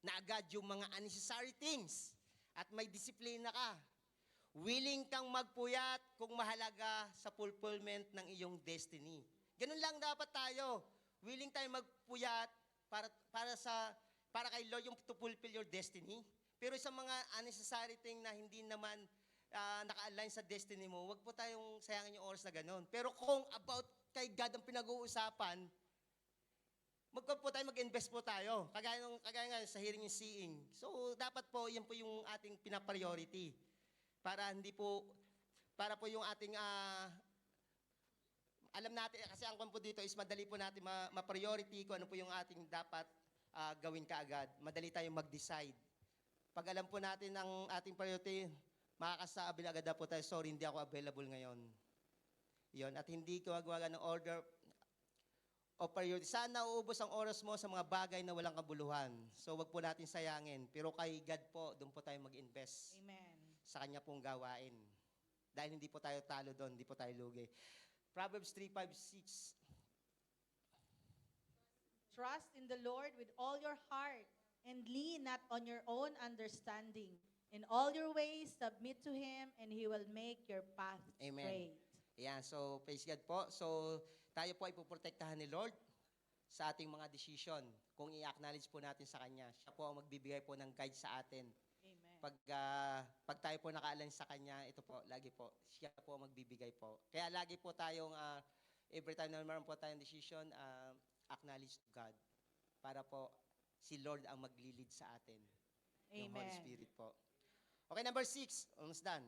na agad yung mga unnecessary things. At may disiplina ka. Willing kang magpuyat kung mahalaga sa fulfillment ng iyong destiny. Ganun lang dapat tayo. Willing tayo magpuyat para kay Lord yung to fulfill your destiny. Pero sa mga unnecessary thing na hindi naman naka-align sa destiny mo, wag po tayong sayangin yung oras na ganun. Pero kung about kay God ang pinag-uusapan, mag-invest po tayo. Kagaya nga sa hearing and seeing. So, dapat po, yan po yung ating pinapriority. Para po yung ating, alam natin, kasi ang kwan po dito is madali po natin ma-priority kung ano po yung ating dapat gawin kaagad. Madali tayong mag-decide. Pag alam po natin ang ating priority, makakasabi na agad na po tayo, sorry, hindi ako available ngayon. Yun, at hindi ko magawa ng order o priority. Sana uubos ang oras mo sa mga bagay na walang kabuluhan. So, wag po natin sayangin. Pero kay God po, doon po tayo mag-invest. Amen. Sa kanya pong gawain. Dahil hindi po tayo talo doon, hindi po tayo lugi. Proverbs 3:5-6. Trust in the Lord with all your heart and lean not on your own understanding. In all your ways, submit to Him and He will make your path Amen. straight. Ayan, so praise God po. So, tayo po ay puprotektahan ni Lord sa ating mga decision. Kung i-acknowledge po natin sa Kanya, siya po ang magbibigay po ng guide sa atin. Amen. Pag tayo po naka-align sa Kanya, ito po, lagi po, siya po ang magbibigay po. Kaya lagi po tayong, every time na meron po tayong decision, acknowledge to God. Para po, si Lord ang maglilid sa atin. Yung Holy Amen. Spirit po. Okay, number 6. Almost done.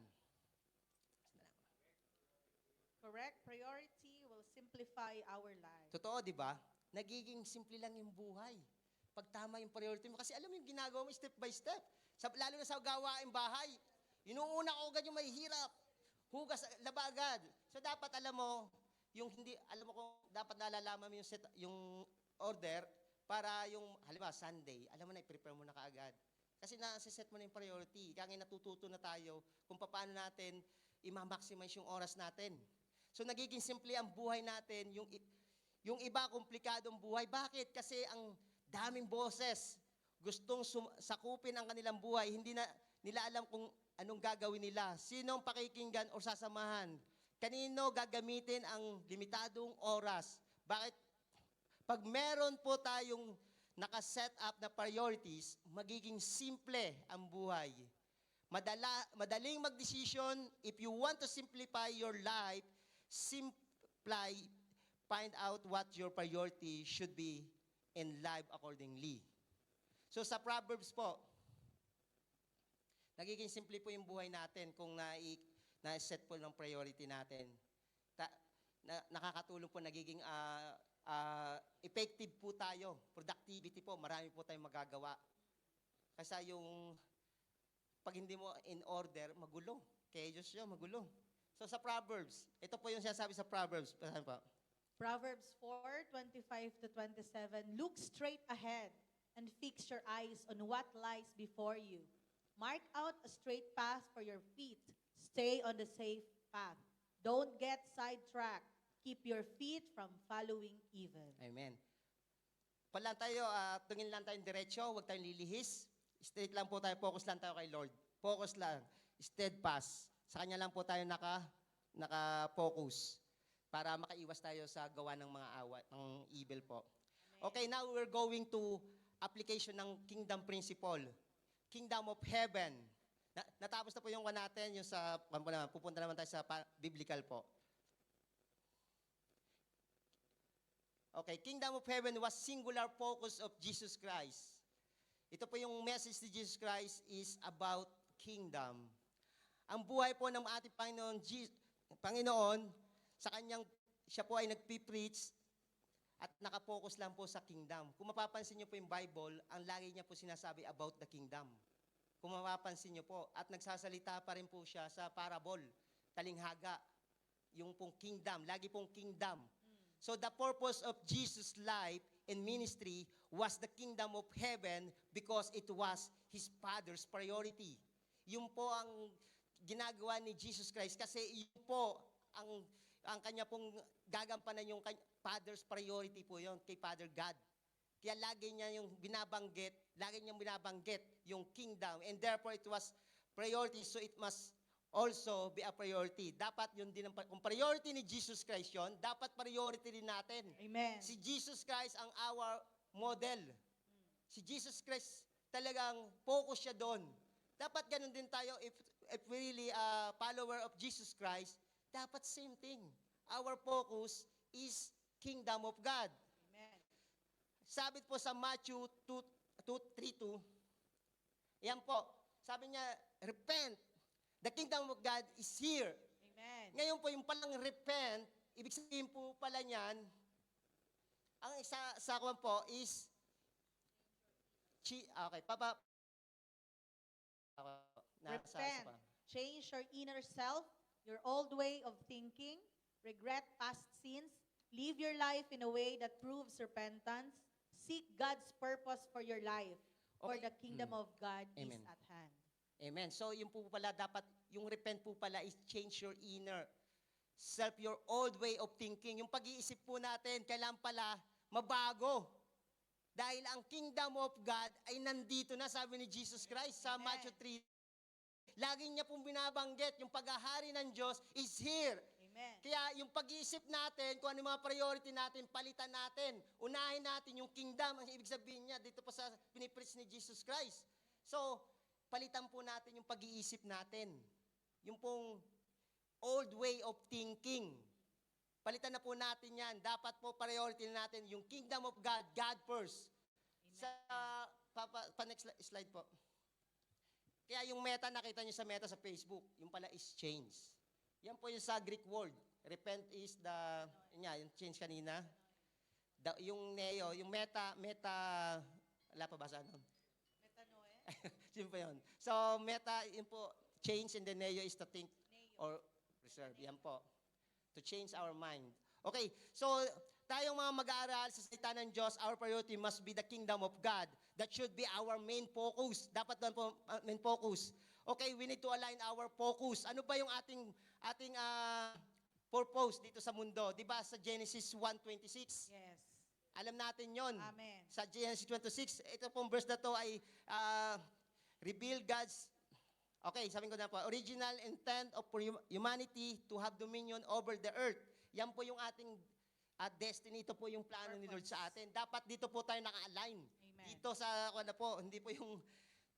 Correct priority will simplify our lives. Totoo, di ba? Nagiging simple lang yung buhay. Pag tama yung priority mo. Kasi alam mo yung ginagawa mo step by step. Lalo na sa gawaing bahay. Inuuna ko agad yung may hirap. Hugas, laba agad. So dapat alam mo, alam mo kung dapat nalalaman mo yung order para yung, halimbawa, Sunday, alam mo na, i-prepare mo na kaagad. Kasi nasa-set mo na yung priority. Kaya ngayon natututo na tayo kung paano natin i-maximize yung oras natin. So nagiging simple ang buhay natin, yung iba komplikadong buhay. Bakit? Kasi ang daming boses gustong sakupin ang kanilang buhay, hindi na nila alam kung anong gagawin nila. Sinong pakikinggan o sasamahan? Kanino gagamitin ang limitadong oras? Bakit? Pag meron po tayong nakaset up na priorities, magiging simple ang buhay. Madaling mag-decision. If you want to simplify your life, find out what your priority should be and live accordingly. So sa Proverbs po, nagiging simple po yung buhay natin kung na-set po ng priority natin. Nakakatulong po, nagiging effective po tayo. Productivity po, marami po tayong magagawa. Kasi yung pag hindi mo in order, magulo. Chaos yun, magulo. So sa Proverbs, ito po yung sinasabi sa Proverbs. Pasahan po. Proverbs 4:25 to 27. Look straight ahead and fix your eyes on what lies before you. Mark out a straight path for your feet. Stay on the safe path. Don't get sidetracked. Keep your feet from following evil. Amen. Pala tayo, tingin lang tayong diretso, huwag tayong lilihis. Straight lang po tayo, focus lang tayo kay Lord. Focus lang, steadfast. Sa Kanya lang po tayo naka-focus para makaiwas tayo sa gawa ng mga awat, ng evil po. Okay, now we're going to application ng kingdom principle. Kingdom of heaven. Natapos na po yung one natin, yung sa, pupunta naman tayo sa biblical po. Okay, kingdom of heaven was singular focus of Jesus Christ. Ito po yung message ni Jesus Christ is about kingdom. Ang buhay po ng ating Panginoon, sa kanyang, siya po ay nagpipreach at nakapokus lang po sa kingdom. Kung mapapansin niyo po yung Bible, ang lagi niya po sinasabi about the kingdom. Kung mapapansin niyo po, at nagsasalita pa rin po siya sa parable, talinghaga, yung pong kingdom, lagi pong kingdom. So the purpose of Jesus' life and ministry was the kingdom of heaven because it was His Father's priority. Yun po ang ginagawa ni Jesus Christ kasi yun po ang kanya pong gagampanan yung Father's priority po yun kay Father God. Kaya lagi niya yung binabanggit yung kingdom and therefore it was priority so it must also be a priority. Dapat yun din, kung priority ni Jesus Christ yun, dapat priority din natin. Amen. Si Jesus Christ ang our model. Si Jesus Christ talagang focus siya doon. Dapat ganun din tayo if we really a follower of Jesus Christ, dapat same thing. Our focus is kingdom of God. Amen. Sabi po sa Matthew 3:2, yan po, sabi niya, repent. The kingdom of God is here. Amen. Ngayon po, yung palang repent, ibig sabihin po pala niyan, ang isa sa kuwan po is, Repent. Change your inner self, your old way of thinking, regret past sins, live your life in a way that proves repentance, seek God's purpose for your life, for Okay. the kingdom of God Amen. is at hand. Amen. So, yung po pala, dapat, yung repent po pala is change your inner self, your old way of thinking. Yung pag-iisip po natin, kailangan pala mabago. Dahil ang kingdom of God ay nandito na, sabi ni Jesus Christ sa Amen. Matthew 3. Lagi niya pong binabanggit, yung paghahari ng Diyos is here. Amen. Kaya yung pag-iisip natin, kung ano yung mga priority natin, palitan natin. Unahin natin yung kingdom, ang ibig sabihin niya, dito pa sa pinipreach ni Jesus Christ. So, palitan po natin yung pag-iisip natin. Yung pong old way of thinking. Palitan na po natin yan. Dapat po priority natin yung kingdom of God, God first. Sa next slide po. Kaya yung meta, nakita nyo sa meta sa Facebook, yung pala is change. Yan po yung sa Greek word. Repent is yung change kanina. Yung neo, yung meta, wala pa ba sa ano? Yun po yun. So, meta, yun po, change and the neo is to think or preserve. Yan po. To change our mind. Okay, so, tayong mga mag-aaral sa salita ng Diyos, our priority must be the kingdom of God. That should be our main focus. Dapat doon po, main focus. Okay, we need to align our focus. Ano ba yung ating purpose dito sa mundo? Diba sa Genesis 1:26? Yes. Alam natin yon. Amen. Sa Genesis 26, ito pong verse na to ay reveal God's, okay, sabi ko na po, original intent of humanity to have dominion over the earth. Yan po yung ating destiny. Ito po yung plano ni Lord sa atin. Dapat dito po tayo naka-align. Amen. Dito sa, hindi po yung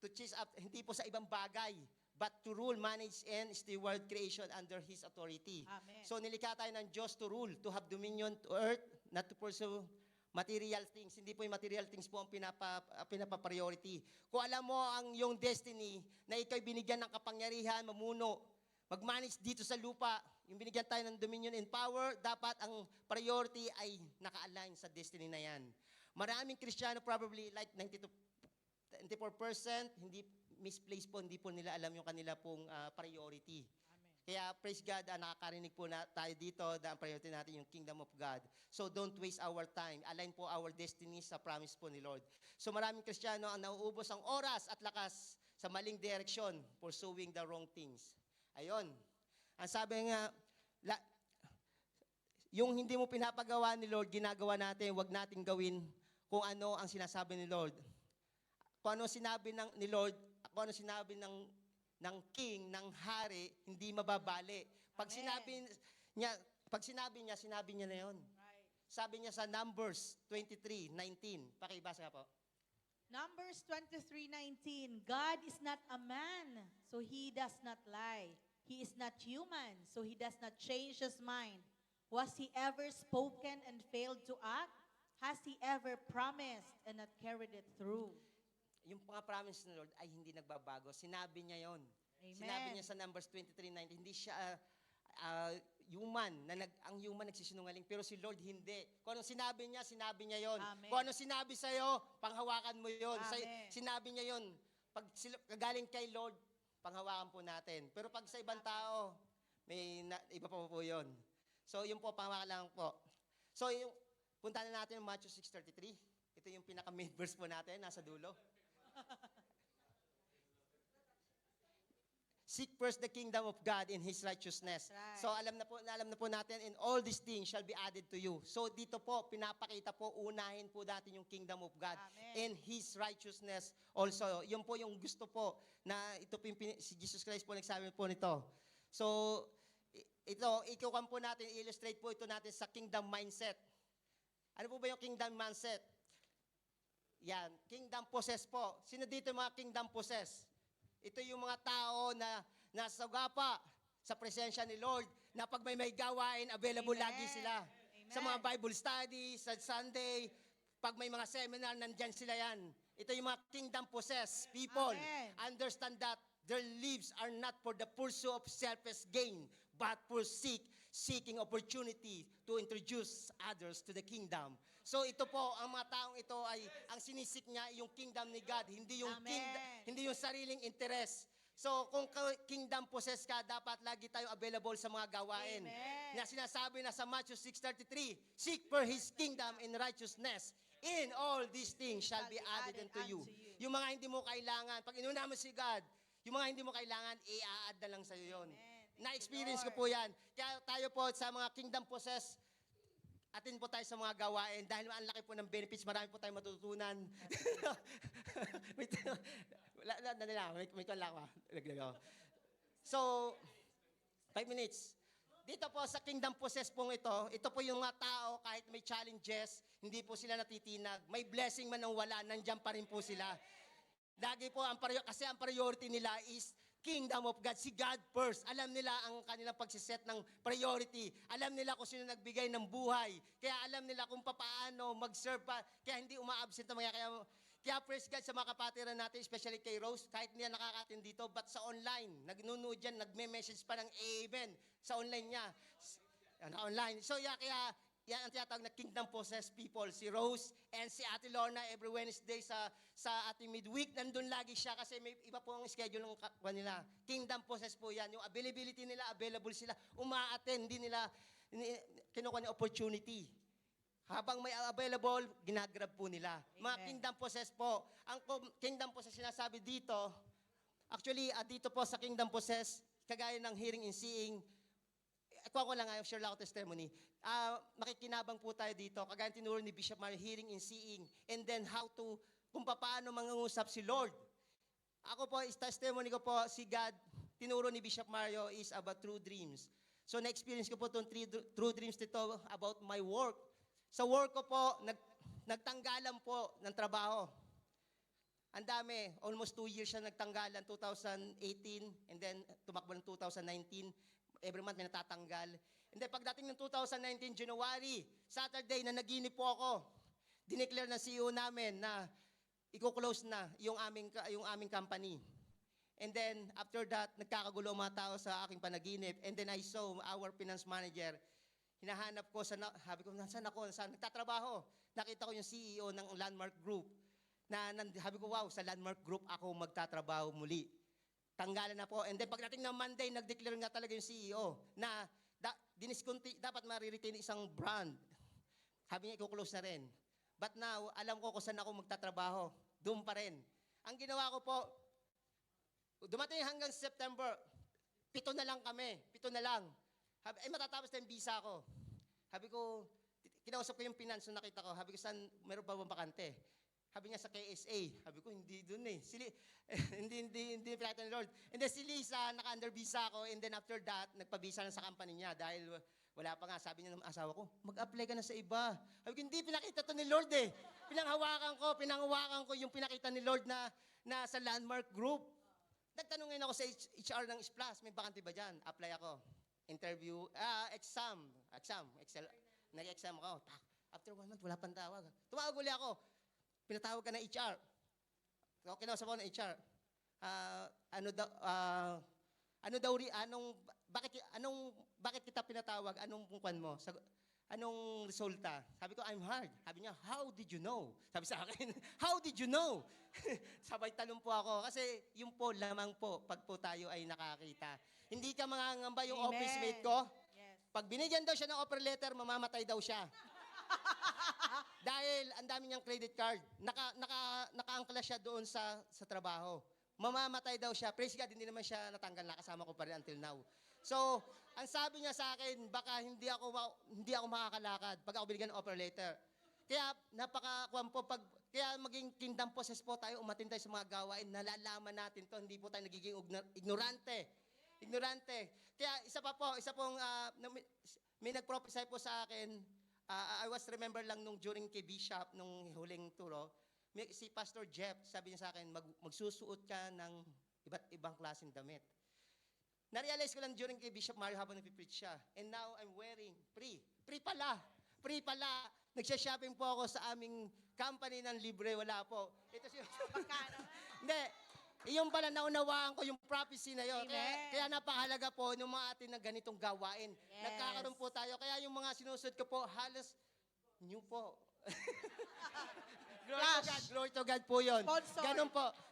to chase up, hindi po sa ibang bagay, but to rule, manage, and steward creation under His authority. Amen. So nilikha tayo ng Diyos to rule, to have dominion to earth, not to pursue material things. Hindi po yung material things po ang pinapa-priority. Kung alam mo ang iyong destiny, na ikaw'y binigyan ng kapangyarihan, mamuno, mag-manage dito sa lupa. Yung binigyan tayo ng dominion and power, dapat ang priority ay naka-align sa destiny na yan. Maraming Kristiyano, probably like 94%, hindi misplaced po, hindi po nila alam yung kanila pong priority. Kaya praise God, nakakarinig po na tayo dito na ang priority natin yung kingdom of God. So don't waste our time. Align po our destiny sa promise po ni Lord. So maraming Kristiyano ang nauubos ang oras at lakas sa maling direksyon, pursuing the wrong things. Ayon. Ang sabi nga, yung hindi mo pinapagawa ni Lord, ginagawa natin, wag nating gawin kung ano ang sinasabi ni Lord. Kung ano sinabi ni Lord, kung ano sinabi ng king, ng hari, hindi mababali. Pag Amen. sinabi niya na yon. Right. Sabi niya sa Numbers 23:19. Pakibasa nga po. Numbers 23:19, God is not a man, so he does not lie. He is not human, so he does not change his mind. Was he ever spoken and failed to act? Has he ever promised and not carried it through? Yung mga promise ng Lord ay hindi nagbabago. Sinabi niya yon. Amen. Sinabi niya sa Numbers 23:19, hindi siya human, ang human nagsisinungaling, pero si Lord hindi. Kung anong sinabi niya yon. Amen. Kung anong sinabi sa'yo, panghawakan mo yon. Amen. Sinabi niya yon. Pag kagaling kay Lord, panghawakan po natin. Pero pag sa ibang tao, iba pa po yon. So yun po, panghawakan lang po. So punta na natin yung Matthew 6:33. Ito yung pinaka-main verse po natin, nasa dulo. Seek first the kingdom of God in His righteousness. Right. So alam na po natin, in all these things shall be added to you. So dito po, pinapakita po, unahin po natin yung kingdom of God. Amen. In His righteousness also. Yun po yung gusto po, na ito po si Jesus Christ po nagsabi po nito. So, ikukuhan po natin, illustrate po ito natin sa kingdom mindset. Ano po ba yung kingdom mindset? Yan, kingdom possess po. Sino dito yung mga kingdom possess? Ito yung mga tao na nasa gapa sa presensya ni Lord, na pag may gawain, available Amen. lagi sila. Amen. Sa mga Bible studies, sa Sunday, pag may mga seminar, nandyan sila yan. Ito yung mga kingdom possess people. Amen. Understand that their lives are not for the pursuit of selfish gain, but for seeking opportunity to introduce others to the kingdom. So ito po, ang mga taong ito ay, ang sinisik niya, yung kingdom ni God, hindi yung Amen. hindi yung sariling interest. So kung kingdom possess ka, dapat lagi tayo available sa mga gawain. Amen. Na sinasabi na sa Matthew 6:33, seek for His kingdom in righteousness. In all these things shall be added unto you. Yung mga hindi mo kailangan, pag inuna mo si God, yung mga hindi mo kailangan, i-add na lang sa'yo yun. Amen. Na-experience ko Lord. po yan. Kaya tayo po sa mga kingdom possess, atin po tayo sa mga gawain dahil ang laki po ng benefits, marami po tayong matutunan. may kwan lang ako. So, 5 minutes. Dito po sa kingdom possess pong ito po yung mga tao, kahit may challenges, hindi po sila natitinag. May blessing man o wala, nandiyan pa rin po sila. Lagi po, kasi ang priority nila is kingdom of God, si God first. Alam nila ang kanilang pagsiset ng priority. Alam nila kung sino nagbigay ng buhay. Kaya alam nila kung paano mag-serve pa. Kaya hindi uma-absent ang mga. Kaya praise God sa mga kapatiran natin, especially kay Rose, kahit hindi na nakakatin dito, but sa online, nagnunood dyan, nagme-message pa ng amen sa online niya. Online. So kaya yan ang tinatawag na kingdom possessed people. Si Rose and si Ate Lorna every Wednesday sa ating midweek, nandun lagi siya kasi may iba po ang schedule ng nila. Kingdom possessed po yan. Yung availability nila, available sila. Uma-attend, hindi nila kinukuha ng opportunity. Habang may available, ginagrab po nila. Mga Amen. kingdom possessed po. Ang kingdom possessed sinasabi dito, actually, dito po sa kingdom possessed, kagaya ng hearing and seeing, ko lang ngayon, share lang ako testimony. Makikinabang po tayo dito. Kagaya tinuro ni Bishop Mario, hearing and seeing. And then kung paano mangungusap si Lord. Ako po, testimony ko po, si God, tinuro ni Bishop Mario is about true dreams. So na-experience ko po itong true dreams dito about my work. Sa work ko po, nagtanggalan po ng trabaho. Ang dami, almost 2 years siya nagtanggalan, 2018, and then tumakbo ng 2019. Every month may natatanggal. And then pagdating ng 2019, January, Saturday, na naginip po ako. Dineclare ng CEO namin na i-close na yung aming company. And then, after that, nagkakagulo ang mga tao sa aking panaginip. And then I saw our finance manager. Hinahanap ko, sabi ko, nasaan ako? Saan? Nagtatrabaho. Nakita ko yung CEO ng Landmark Group. Sabi ko, wow, sa Landmark Group ako magtatrabaho muli. Tanggalan na po. And then, pagdating ng Monday, nag-declare nga talaga yung CEO na dapat mariretain isang brand. Sabi niya, i-close na rin. But now, alam ko kung saan ako magtatrabaho. Doon pa rin. Ang ginawa ko po, dumating hanggang September, 7 na lang kami. 7 na lang. Matatapos na yung visa ko. Sabi ko, kinausap ko yung finance nung nakita ko. Sabi ko, saan, meron pa bang bakante? Sabi niya sa KSA. Sabi ko, hindi dun eh. Hindi pinakita ni Lord. And then si Lisa, naka-under visa ako. And then after that, nagpa-visa na sa company niya. Dahil wala pa nga, sabi niya ng asawa ko, mag-apply ka na sa iba. Sabi ko, hindi, pinakita to ni Lord eh. Pinanghawakan ko yung pinakita ni Lord na sa Landmark Group. Nagtanong ngayon ako sa HR ng SPLAS, may bakante ba dyan? Apply ako. Interview, exam. Excel. Nag-exam ako. After 1 month, wala pang tawag. Tumawag uli ako. Pinatawag ka ng HR. Kinausap ako ng HR. Bakit kita pinatawag? Anong pungkwan mo? Anong resulta? Sabi ko, I'm hard. Sabi niya, how did you know? Sabi sa akin, how did you know? Sabay talong po ako. Kasi yung po, lamang po, pag po tayo ay nakakita. Hindi ka mangangamba yung Amen. office mate ko. Yes. Pag binigyan daw siya ng offer letter, mamamatay daw siya. Dahil ang dami niyang credit card. Nakaangkla siya doon sa trabaho. Mamamatay daw siya. Praise God, hindi naman siya natanggal. Nakasama ko pa rin until now. So, ang sabi niya sa akin, baka hindi ako makakalakad pag ako binigyan ng offer letter. Kaya napakakuan po kaya maging kingdom possess po tayo, umatin tayo sa mga gawain, nalalaman natin to, hindi po tayo nagiging ignorante. Kaya isa pong may nag-prophesy po sa akin, I was remember lang during kay Bishop, nung huling turo, si Pastor Jeff, sabi niya sa akin, magsusuot ka ng iba't ibang klaseng damit. Na-realize ko lang during kay Bishop Mario habang nag-preach siya. And now, I'm wearing free. Free pala. Nagsha-shopping po ako sa aming company ng libre. Wala po. Ito siya. Hindi. Iyon pala, naunawaan ko yung prophecy na yun. Kaya napakahalaga po ng mga atin na ganitong gawain. Yes. Nagkakaroon po tayo. Kaya yung mga sinusunod ko po, halos new po. Glory to God po yun. Sponsor.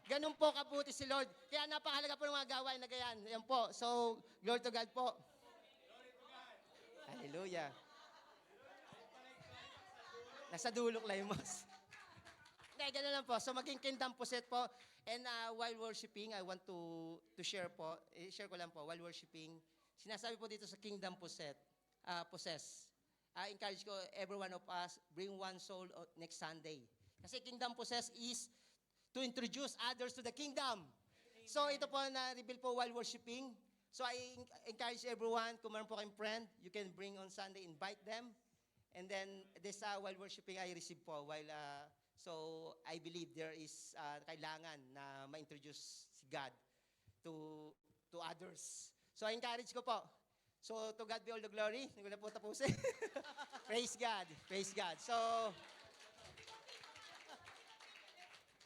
Ganun po kabuti si Lord. Kaya napakahalaga po ng mga gawain na ganyan. Yan po. So, glory to God po. Hallelujah. Nasa dulok Laimos. Hindi, ganun lang po. So, maging kingdom possess po. And while worshiping, I want to share po. Share ko lang po. While worshiping, sinasabi po dito sa kingdom possess. I encourage ko every one of us, bring one soul next Sunday. Kasi kingdom possess is to introduce others to the kingdom. Amen. So ito po na-reveal po while worshiping. So I encourage everyone, kung meron po kayong friend, you can bring on Sunday, invite them. And then this while worshiping, I receive po. So I believe there is kailangan na ma-introduce si God to others. So I encourage ko po. So to God be all the glory. Hindi ko na po tapusin. Praise God. So,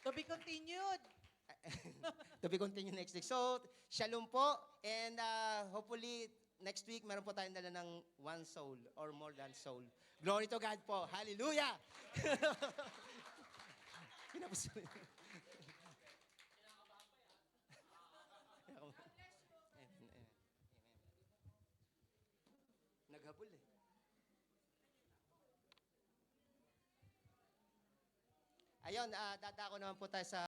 To be continued. to be continued next week. So, shalom po. And hopefully, next week, meron po tayong dala ng one soul or more than soul. Glory to God po. Hallelujah! Pinapos mo yun. Naghabol eh. Ayun, dadako naman po tayo sa